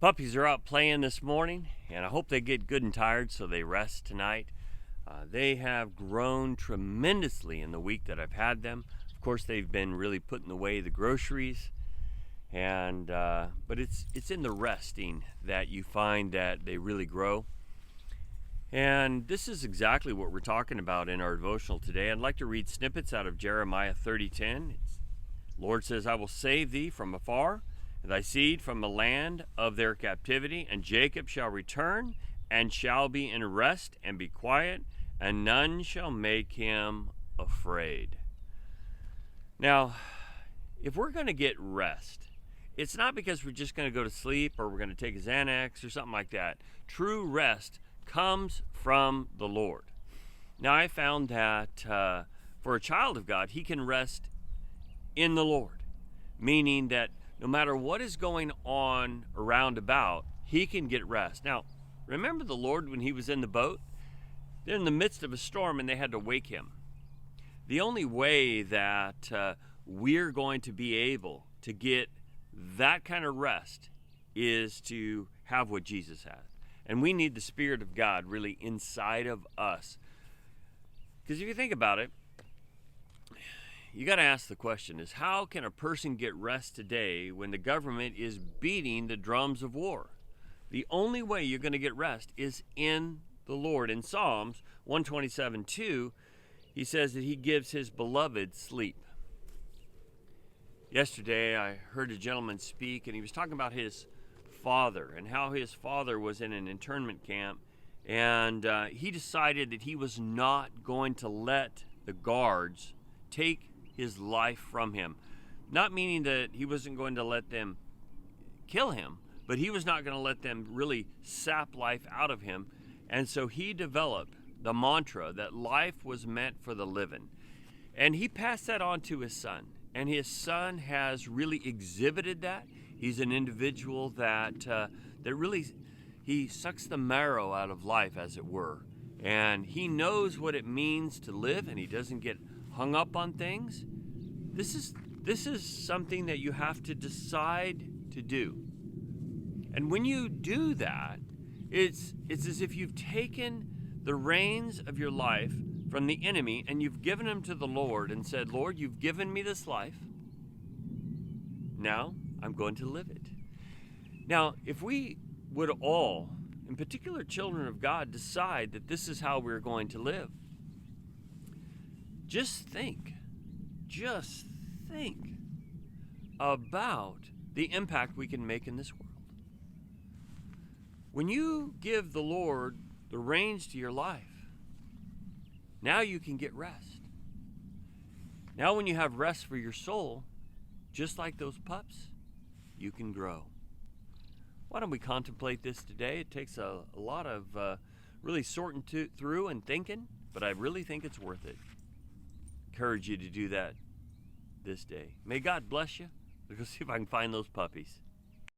Puppies are out playing this morning, and I hope they get good and tired so they rest tonight. They have grown tremendously in the week that I've had them. Of course, they've been really putting away the groceries, and but it's in the resting that you find that they really grow. And this is exactly what we're talking about in our devotional today. I'd like to read snippets out of Jeremiah 30:10. Lord says, I will save thee from afar, thy seed from the land of their captivity, and Jacob shall return, and shall be in rest, and be quiet, and none shall make him afraid. Now, if we're going to get rest, it's not because we're just going to go to sleep or we're going to take a Xanax or something like that. True rest comes from the Lord. Now, I found that for a child of God, he can rest in the Lord, meaning that no matter what is going on around about, he can get rest. Now, remember the Lord when he was in the boat? They're in the midst of a storm and they had to wake him. The only way that we're going to be able to get that kind of rest is to have what Jesus has. And we need the Spirit of God really inside of us. Because if you think about it, you got to ask the question is, how can a person get rest today when the government is beating the drums of war? The only way you're going to get rest is in the Lord. In Psalms 127:2, he says that he gives his beloved sleep. Yesterday, I heard a gentleman speak, and he was talking about his father and how his father was in an internment camp, and he decided that he was not going to let the guards take his life from him. Not meaning that he wasn't going to let them kill him, but he was not going to let them really sap life out of him. And so he developed the mantra that life was meant for the living. And he passed that on to his son. And his son has really exhibited that. He's an individual that really, he sucks the marrow out of life, as it were. And he knows what it means to live, and he doesn't get hung up on things. This is something that you have to decide to do. And when you do that, it's as if you've taken the reins of your life from the enemy and you've given them to the Lord and said, Lord, you've given me this life. Now I'm going to live it. Now, if we would all, in particular children of God, decide that this is how we're going to live, just think about the impact we can make in this world. When you give the Lord the reins to your life, now you can get rest. Now when you have rest for your soul, just like those pups, you can grow. Why don't we contemplate this today? It takes a lot of really sorting through and thinking, but I really think it's worth it. Encourage you to do that this day. May God bless you. Let's go see if I can find those puppies.